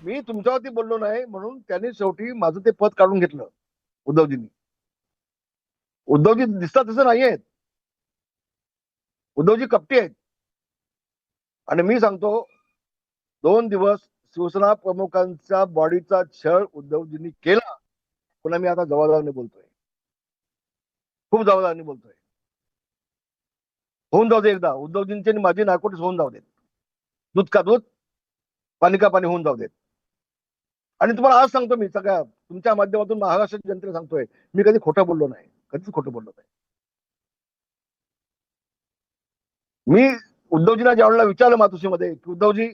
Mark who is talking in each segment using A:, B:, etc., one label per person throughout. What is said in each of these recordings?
A: मी तुमच्यावरती बोललो नाही म्हणून त्यांनी शेवटी माझं ते पद काढून घेतलं उद्धवजींनी. उद्धवजी दिसतात तसं नाही आहेत. उद्धवजी कपटी आहेत. आणि मी सांगतो 2 दिवस शिवसेना प्रमुखांच्या बॉडीचा छळ उद्धवजींनी केला. पुन्हा मी आता जबाबदारीने बोलतोय, खूप जबाबदारीने बोलतोय. होऊन जाऊ दे एकदा उद्धवजींची आणि माझी नायकोटीस होऊन जाऊ देत. दूध का दूध, पाणी का पाणी होऊन जाऊ देत. आणि तुम्हाला आज सांगतो, मी सगळ्या तुमच्या माध्यमातून महाराष्ट्र जनतेला सांगतोय, मी कधी खोटं बोललो नाही, कधीच खोटं बोललो नाही. मी उद्धवजींना ज्यावेळेला विचारलं मातोश्रीमध्ये की उद्धवजी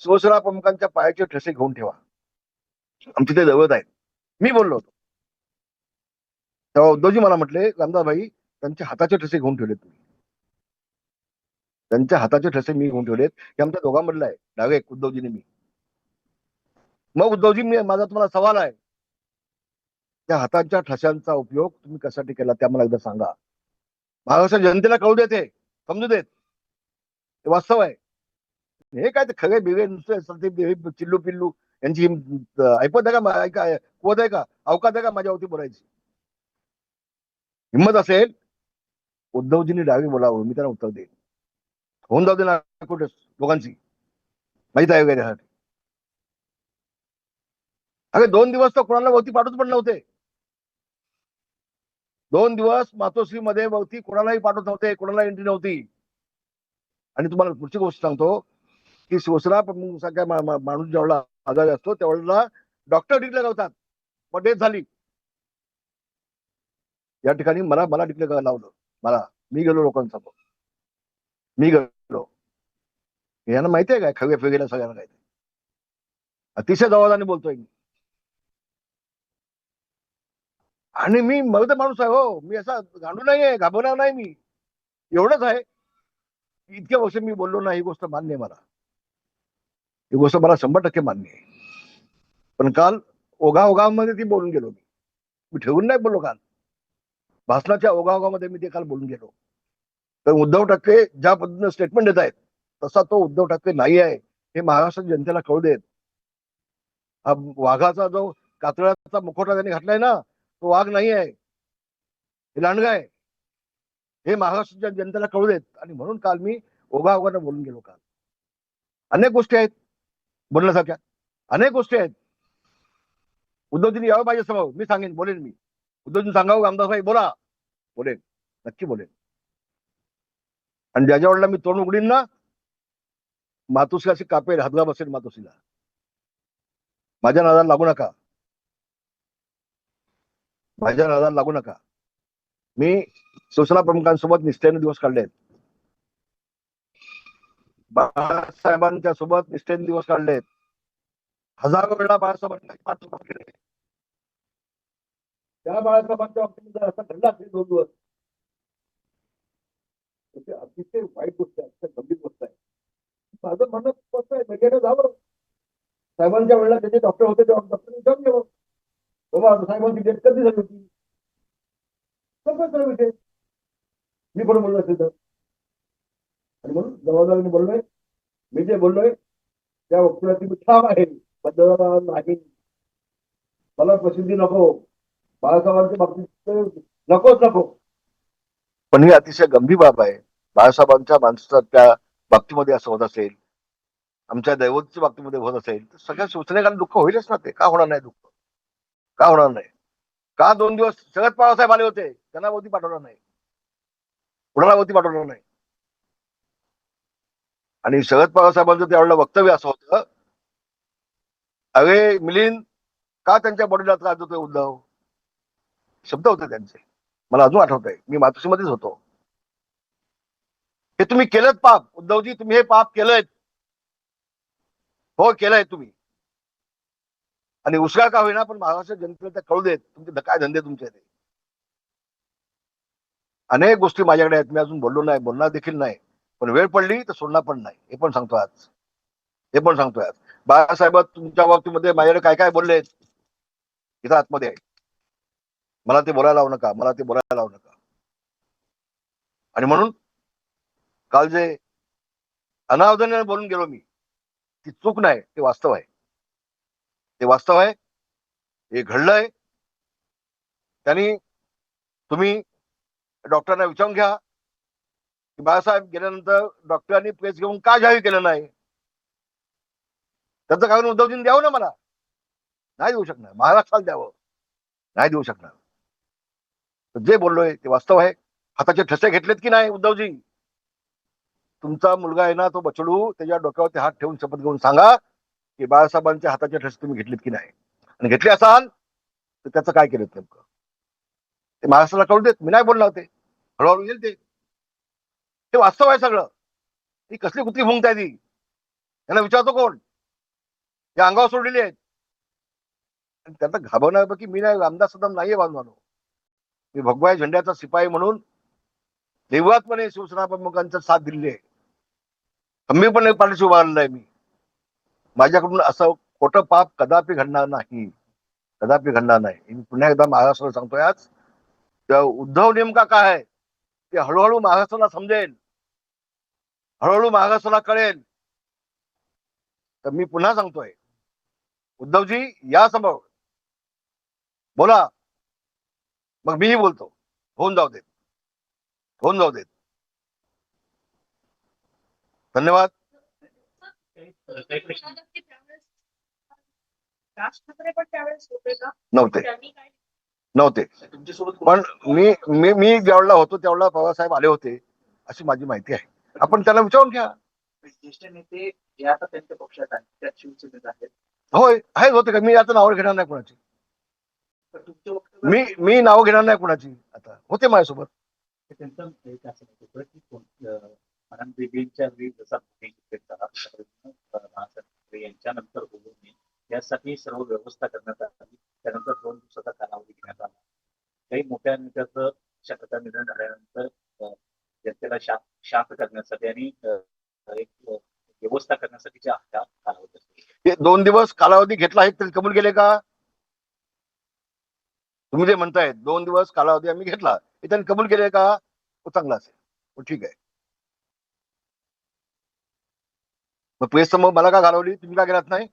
A: शिवसेना प्रमुखांच्या पायाचे ठसे घेऊन ठेवा, आमची ते दैवत आहेत, मी बोललो होतो. तेव्हा उद्धवजी मला म्हटले, रामदासभाई त्यांच्या हाताचे ठसे घेऊन ठेवलेत तुम्ही. त्यांच्या हाताचे ठसे मी घेऊन ठेवलेत, हे आमच्या दोघांमधलं आहे डायरेक्ट उद्धवजीने मी. मग उद्धवजी माझा तुम्हाला सवाल आहे, त्या हातांच्या ठशांचा उपयोग तुम्ही कशासाठी केला त्या मला एकदा सांगा. महाराष्ट्र जनतेला कळू देते, समजू देत, हे वास्तव आहे. हे काय ते खरे बिगे नुसते चिल्लू पिल्लू यांची ऐपत आहे का, ऐका कुवत आहे का, अवकात आहे का माझ्यावरती बोलायची. हिंमत असेल उद्धवजींनी डावी बोलावं, मी त्यांना उत्तर देईन. होऊन जाऊ दे ना कुठे दोघांची, माहित आहे वगैरे. अरे 2 दिवस तर कोणाला वरती पाठवत पण नव्हते. 2 दिवस मातोश्री मध्ये वरती कोणालाही पाठवत नव्हते, कोणाला एंट्री नव्हती. आणि तुम्हाला पुढची गोष्ट सांगतो की शिवसेना प्रमुखांसारख्या माणूस जेवढा आजारी असतो त्यावेळेला डॉक्टर डिक्लेअर होतात, मग डेथ झाली. या ठिकाणी मला मला डिक्लेअर करायला लावलं. मला, मी गेलो लोकांसमोर, मी गेलो. यांना माहिती आहे काय, खवे फेगेला सगळ्यांना काय. अतिशय जबाबदारीने बोलतोय मी. आणि मी मग माणूस आहे हो, मी असा गांडू नाहीये, घाबरणार नाही मी. एवढंच आहे, इतक्या वर्ष मी बोललो नाही, ही गोष्ट मान्य आहे मला, ही गोष्ट मला 100% मान्य आहे. पण काल ओघाओघामध्ये ती बोलून गेलो मी ठेवून नाही बोललो. काल भाषणाच्या ओघाओघामध्ये मी ते काल बोलून गेलो. तर उद्धव ठाकरे ज्या पद्धतीने स्टेटमेंट देत आहेत तसा तो उद्धव ठाकरे नाही आहे, हे महाराष्ट्र जनतेला कळू देत. हा वाघाचा जो कातळाचा मुखोटा त्यांनी घातलाय ना, तो वाघ नाही आहे, हे लांडगा आहे, हे महाराष्ट्राच्या जनतेला कळू देत. आणि म्हणून काल मी ओघाओघानं बोलून गेलो. काल अनेक गोष्टी आहेत बोलण्यासारख्या, अनेक गोष्टी आहेत. उद्धवजींनी यावं पाहिजे समोर, मी सांगेन, बोलेन मी. उद्धवजी सांगावं रामदासभाई बोला, बोलेन, नक्की बोलेन. आणि ज्याच्या वेळेला मी तोंड उघडीन ना, मातोश्रीची कापेल, हादगा बसेल मातोश्रीला. माझ्या नादाला लागू नका, माझ्या नादाला लागू नका. मी शिवसेना प्रमुखांसोबत निष्ठेने दिवस काढले आहेत, बाळासाहेबांच्या सोबत निष्ठेने दिवस काढले आहेत. हजारो वेळा बाळासाहेबांना पाठिंबा केले. त्या बाळासाहेबांच्या बाबतीत जर असं घडलं असेल 2 दिवस, ते अतिशय वाईट गोष्ट आहे, अतिशय गंभीर गोष्ट आहे. माझं म्हणणं स्पष्ट आहे, मेडियाने जावं. साहेबांच्या वेळेला त्याचे डॉक्टर होते तेव्हा डॉक्टरने विचारून घ्यावं, बाबा साहेबांची डेट कधी झाली होती, सगळं विषय मी पण बोललो असेल तर. आणि म्हणून जबाबदारीने बोललोय. मी जे बोललोय त्या वक्तव्याची मी ठाम आहे, बदलणार नाही. मला प्रसिद्धी नको, बाळासाहेबांच्या बाबतीत नकोच नको. पण ही अतिशय गंभीर बाब आहे. बाळासाहेबांच्या माणसाच्या बाबतीमध्ये असं होत असेल, आमच्या दैवतच्या बाबतीमध्ये होत असेल, तर सगळ्या शिवसेनेला दुःख होईलच ना. ते का होणार नाही दुःख, का होणार नाही. का 2 दिवस शरद पवार साहेब आले होते, त्यांना वरती पाठवलं नाही, कुणाला वरती पाठवलं नाही. आणि शरद पवार साहेबांचं त्यावेळेला वक्तव्य असं होतं, अरे मिलिंद, का त्यांच्या बॉडीला त्रास देतोय उद्धव, शब्द होते त्यांचे, मला अजून आठवत आहे. मी मातोश्रीमध्येच होतो. हे तुम्ही केलं पाप उद्धवजी, तुम्ही हे पाप केलंय, हो केलंय तुम्ही. आणि उशिरा का होईना पण महाराष्ट्र जनतेला कळू देत तुमचे काय धंदे तुमचे ते. अनेक गोष्टी माझ्याकडे आहेत, मी अजून बोललो नाही, बोलणार देखील नाही. पण वेळ पडली तर सोडणार पण नाही, हे पण सांगतो आज, हे पण सांगतोय आज. बाळासाहेब तुमच्या बाबतीमध्ये माझ्याकडे काय काय बोलले इथं आतमध्ये आहे, मला ते बोलायला लावू नका, मला ते बोलायला लावू नका. आणि म्हणून काल जे अनावधानाने बोलून गेलो मी, ती चूक नाही, ते वास्तव आहे. ते वास्तव आहे, हे घडलंय. त्यांनी तुम्ही डॉक्टरांना विचारून घ्या की बाळासाहेब गेल्यानंतर डॉक्टरांनी प्रेस घेऊन का जाहीर केलं नाही. त्याचं कारण उद्धवजींनी द्यावं ना मला. नाही देऊ शकणार. महाराष्ट्राला द्यावं. नाही देऊ शकणार. जे बोललोय ते वास्तव आहे. हाताचे ठसे घेतलेत की नाही उद्धवजी. तुमचा मुलगा आहे ना तो बछडू, त्याच्या डोक्यावरती हात ठेवून शपथ घेऊन सांगा की बाळासाहेबांच्या हाताचे ठसे तुम्ही घेतलेत की नाही. आणि घेतले असाल तर त्याचं काय केलं नेमकं ते महाराष्ट्राला कळू देत. मी नाही बोलणार ते. हळूहळू येईल ते. हे वास्तव आहे सगळं. ही कसली कुठली भूंक आहे ती. यांना विचारतो कोण. या अंगावर सोडलेली आहेत. आणि त्यांना घाबरण्यापैकी मी नाही. रामदास कदम नाहीये बांधवानो. मी भगवा झेंड्याचा शिपाई म्हणून देवळातपणे शिवसेना प्रमुखांचा साथ दिलेली आहे. खंबीरपणे पाठीशी उभारलेला आहे मी. माझ्याकडून असं खोटं पाप कदापि घडणार नाही. कदापि घडणार नाही. मी पुन्हा एकदा महाराष्ट्राला सांगतोय आज. उद्धव नेमका काय आहे ते हळूहळू महाराष्ट्राला समजेल. हळूहळू महाराष्ट्राला कळेल. तर मी पुन्हा सांगतोय उद्धवजी या समोर बोला. मग मीही बोलतो. होऊन जाऊ देत. होऊन जाऊ देत. धन्यवाद. नव्हते. नव्हते. पण मी मी मी ज्यावेळेला होतो त्यावेळेला पवारसाहेब आले होते अशी माझी माहिती आहे. आपण त्याला विचारून घ्या.
B: ज्येष्ठ नेते जे आता त्यांच्या पक्षात आहेत त्यात शिवसेनेत आहेत.
A: होय आहेत. होते का. मी आता नाव घेणार नाही कोणाची. मी नाव घेणार नाही कोणाची. आता होते माझ्यासोबत.
B: त्यांचं असं होतं की देवींच्या वेळी जसा यांच्यानंतर होऊ नये यासाठी सर्व व्यवस्था करण्यात आली. त्यानंतर 2 दिवसाचा कालावधी घेण्यात आला. काही मोठ्या नेत्याचं शक्यता निर्णय झाल्यानंतर जनतेला शांत करण्यासाठी आणि एक व्यवस्था करण्यासाठीच्या कालावधी असतो.
A: 2 दिवस कालावधी घेतला आहे तरी कबूल केले का. तुम्ही जे म्हणताय 2 दिवस कालावधी आम्ही घेतला हे त्यांनी कबूल केले का. तो चांगला असेल. ठीक आहे. मग प्रेस समोर मला का घालवली. तुम्ही का गेलात नाही.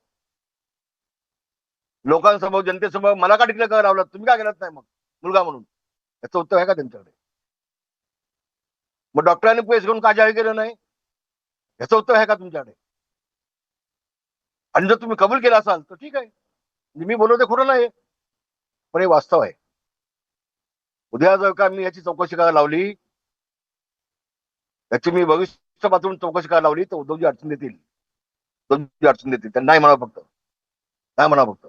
A: लोकांसमोर जनतेसमोर मला का डिक्लेअर का लावलात. तुम्ही का गेलात नाही. मग मुलगा म्हणून याचं उत्तर आहे का त्यांच्याकडे. मग डॉक्टरांनी प्रेस घेऊन का जाहीर केलं नाही याचं उत्तर आहे का तुमच्याकडे. आणि जर तुम्ही कबूल केला असाल तर ठीक आहे. मी बोलवते खोटं नाही. पण हे वास्तव आहे. उद्या जर का मी याची चौकशी करायला लावली याची मी भविष्य पासून चौकशी करायला लावली तर उद्धवजी अडचण देतील. उद्धवजी अडचण देतील. त्यांना नाही म्हणा फक्त. नाही म्हणा फक्त.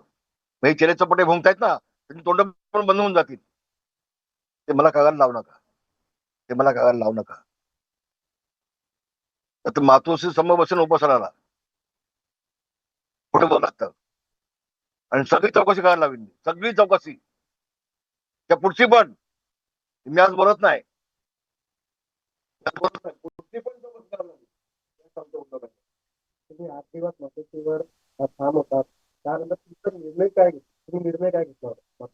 A: हे चेले चपटे भुंकतायत ना त्यांची तोंड पण बंद होऊन जातील. ते मला करायला लावू नका. ते मला करायला लावू नका. तर मातोश्री समोर बसून उपासनाला कुठे बोल लागतं. आणि सगळी चौकशी करायला लावीन. सगळी चौकशी. त्या पुढची पण मी आज बोलत नाही. पुढची पण चौकशी करायला लावीन.
C: तुम्ही 8 दिवस मदतीवर ठाम होतात. त्यानंतर तुमचा निर्णय काय घेतला. तुम्ही निर्णय काय घेतला.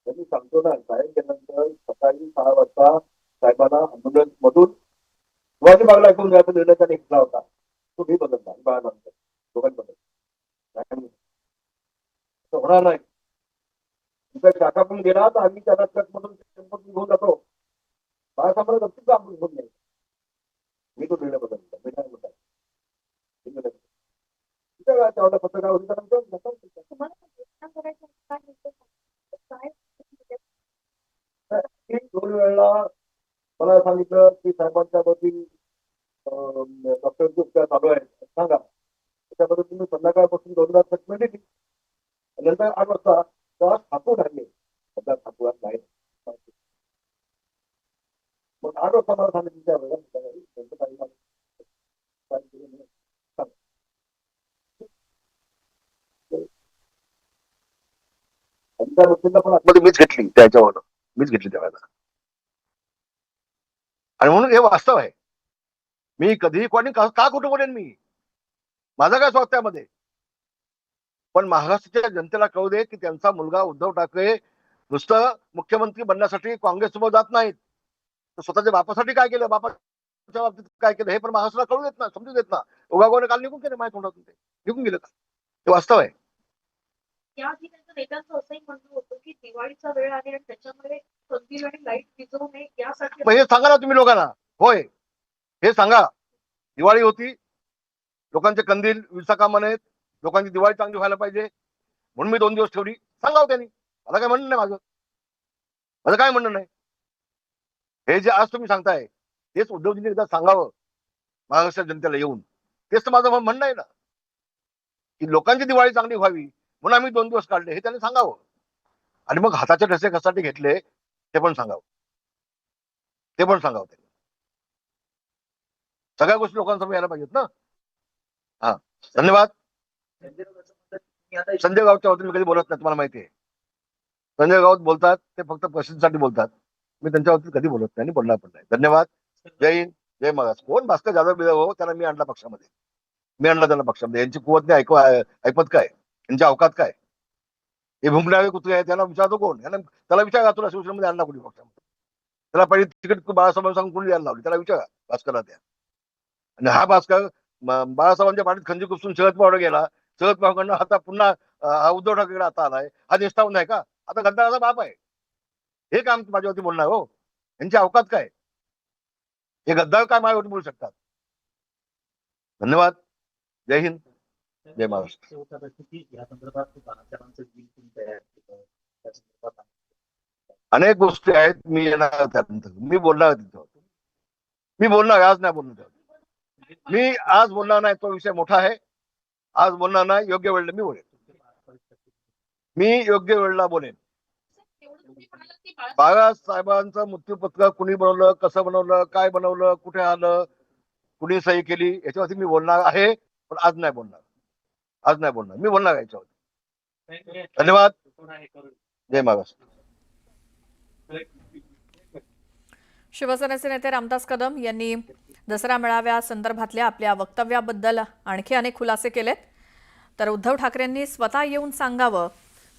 A: मी सांगतो ना साहेब गेल्यानंतर सकाळी 6 वाजता साहेबांना अँब्युलन्स मधून शिवाजी बागला ऐकून जायचा निर्णय त्याने घेतला होता. तो मी बदलला. बाळानंतर दोघांनी बदलला. होणार नाही. तुमचा काका पण गेला तर आम्ही त्याला ट्रकमधून घेऊन जातो. बाळासाहेबांना नक्कीच आपण घेऊन नाही. मी तो निर्णय बदलला. मी नाही म्हणतात. तेवढा पत्रकार होती दोन वेळेला मला सांगितलं की साहेबांच्या वरती डॉक्टरचे उपचार चालू आहे सांगा. त्याच्याबद्दल तुम्ही संध्याकाळपासून 2दा ट्रीटमेंट दिली. नंतर 8 वाजता तेव्हा ठाकूर ठरले. सध्या ठाकूरात नाही. मग 8 वाजता मला सांगितलं त्यावेळेला त्यांचं काही पण आतमध्ये मीच घेतली त्याच्यावर. मीच घेतली त्यावेळेला. आणि म्हणून हे वास्तव आहे. मी कधीही कोणी का खोटं बोलेन मी. माझा काय स्वार्थ त्यामध्ये. पण महाराष्ट्राच्या जनतेला कळू दे की त्यांचा मुलगा उद्धव ठाकरे नुसतं मुख्यमंत्री बनण्यासाठी काँग्रेससमोर जात नाहीत. तर स्वतःच्या बापासाठी काय केलं. बापाच्या बाबतीत काय केलं हे पण महाराष्ट्राला कळू देत ना. समजू देत ना. उगागोने काल निघून गेले माझ्या तोंडातून. ते निघून गेलं का. हे वास्तव आहे.
D: याआधी त्यांच्या नेत्यांचं असंही म्हणणं होतं की दिवाळीचा वेळ आहे आणि त्याच्यामुळे कंदील आणि लाईट विझवू नये यासाठी
A: मग हे सांगा ना तुम्ही लोकांना. होय, हे सांगा. दिवाळी होती, लोकांचे कंदील विसा कामा नयेत, लोकांची दिवाळी चांगली व्हायला पाहिजे म्हणून मी 2 दिवस ठेवली. सांगावं त्यांनी. मला काय म्हणणं नाही. माझं काय म्हणणं नाही. हे जे आज तुम्ही सांगताय तेच उद्धवजींनी एकदा सांगावं महाराष्ट्र जनतेला येऊन. तेच तर माझं म्हणणं आहे ना, की लोकांची दिवाळी चांगली व्हावी म्हणून आम्ही 2 दिवस काढले हे त्यांनी सांगावं. आणि मग हाताचे ठसे कशासाठी घेतले ते पण सांगावं. ते पण सांगावं त्यांनी. सगळ्या गोष्टी लोकांसमोर यायला पाहिजेत ना. हा, धन्यवाद.
B: संजय राऊतांचं म्हणणं तुम्ही आता
A: संजय गावच्या वतीने मी कधी बोलत नाही, तुम्हाला माहिती आहे. संजय गावत बोलतात ते फक्त प्रसिद्धीसाठी बोलतात. मी त्यांच्या वतीने कधी बोलत नाही आणि बोलणार पण नाही. धन्यवाद. जय हिंद, जय महाराष्ट्र. कोण भास्कर जाधव बिधव हो, त्याला मी आणला पक्षामध्ये. मी आणला त्याला पक्षामध्ये. यांची कुवत नाही ऐपत काय, यांच्या अवकात काय. हे भुंकणारे कुत्रे आहे, त्याला विचारतो कोण? त्याला विचारा, तुला शिवसेनेमध्ये आणला कोणी पक्षामध्ये? त्याला पहिली तिकीट बाळासाहेबांना सांगून कोणी द्यायला लावली? त्याला विचारा भास्करला त्या. आणि हा भास्कर बाळासाहेबांच्या पाठीत खंजीर खुपसून शरद पवार गेला. शरद पवारांकडनं आता पुन्हा हा उद्धव ठाकरेकडे आता आलाय. हा निष्ठावंत आहे का? आता गद्दाराचा बाप आहे. हे काम माझ्यावरती बोलणार हो? यांची अवकात काय? हे गद्दार काय माझ्यावरती बोलू शकतात? धन्यवाद. जय हिंद, जय महाराष्ट्र.
B: शेवटच्या बैठकीत या संदर्भात बाळासाहेबांचं बिल तुम्ही तयार केलं त्या संदर्भात
A: अनेक गोष्टी आहेत. मी येणार त्यानंतर. मी बोलणार तिथं. मी बोलणार, आज नाही बोलणार. मी आज बोलणार नाही. तो विषय मोठा आहे. आज बोलणार नाही. योग्य वेळेला मी बोलेन. मी योग्य वेळेला बोलेन.
D: तेवढं तुम्ही म्हणालात की बाळासाहेब
A: बाळासाहेबांचं मृत्यूपत्र कुणी बनवलं, कसं बनवलं, काय बनवलं, कुठे आलं, कुणी सही केली, याच्यावरती मी बोलणार आहे. पण आज नाही बोलणार. आज नाही बोलणार. मी बोलणार आहे याच्यावरती. धन्यवाद. जय महाराष्ट्र.
E: शिवसेनेचे नेते रामदास कदम यांनी दसरा मेळाव्या संदर्भातल्या आपल्या वक्तव्याबद्दल आणखी अनेक खुलासे केलेत. तर उद्धव ठाकरेंनी स्वतः येऊन सांगावं,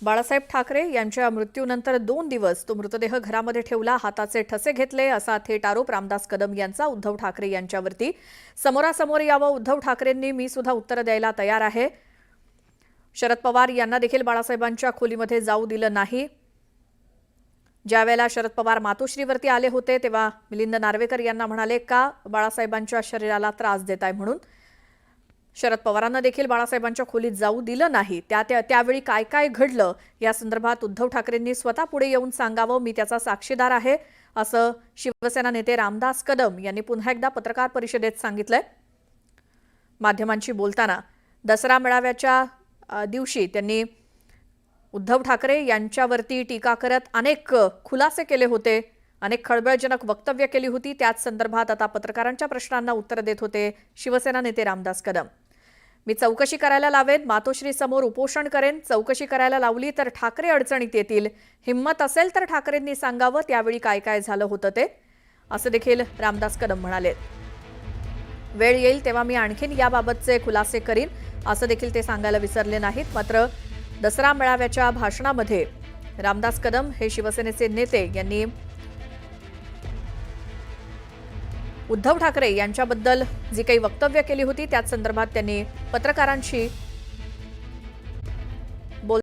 E: बाळासाहेब ठाकरे यांच्या मृत्यूनंतर 2 दिवस तो मृतदेह घरामध्ये ठेवला, हाताचे ठसे घेतले, असा थेट आरोप रामदास कदम यांचा उद्धव ठाकरे यांच्यावरती. समोरासमोर यावं उद्धव ठाकरेंनी, मी सुद्धा उत्तर द्यायला तयार आहे. शरद पवार यांना देखील बाळासाहेबांच्या खोलीमध्ये जाऊ दिलं नाही. ज्यावेळेला शरद पवार मातोश्रीवरती आले होते तेव्हा मिलिंद नार्वेकर यांना म्हणाले, का बाळासाहेबांच्या शरीराला त्रास देताय म्हणून. शरद पवारांना देखील बाळासाहेबांच्या खोलीत जाऊ दिलं नाही. त्यावेळी काय काय घडलं या संदर्भात उद्धव ठाकरेंनी स्वतः पुढे येऊन सांगावं, मी त्याचा साक्षीदार आहे, असं शिवसेना नेते रामदास कदम यांनी पुन्हा एकदा पत्रकार परिषदेत सांगितलंय. माध्यमांशी बोलताना दसरा मेळाव्याच्या दिवशी त्यांनी उद्धव ठाकरे यांच्यावरती टीका करत अनेक खुलासे केले होते, अनेक खळबळजनक वक्तव्य केली होती. त्याच संदर्भात आता पत्रकारांच्या प्रश्नांना उत्तर देत होते शिवसेना नेते रामदास कदम. मी चौकशी करायला लावेन, मातोश्री समोर उपोषण करेन, चौकशी करायला लावली तर ठाकरे अडचणीत येतील, हिम्मत असेल तर ठाकरेंनी सांगावं त्यावेळी काय काय झालं होतं ते, असं देखील रामदास कदम म्हणाले. वेळ येईल तेव्हा मी आणखीन याबाबतचे खुलासे करीन, असं देखील ते सांगायला विसरले नाहीत. मात्र दसरा मेळाव्याच्या भाषणामध्ये रामदास कदम हे शिवसेनेचे नेते यांनी उद्धव ठाकरे यांच्याबद्दल जी काही वक्तव्य केली होती त्याच संदर्भात त्यांनी पत्रकारांशी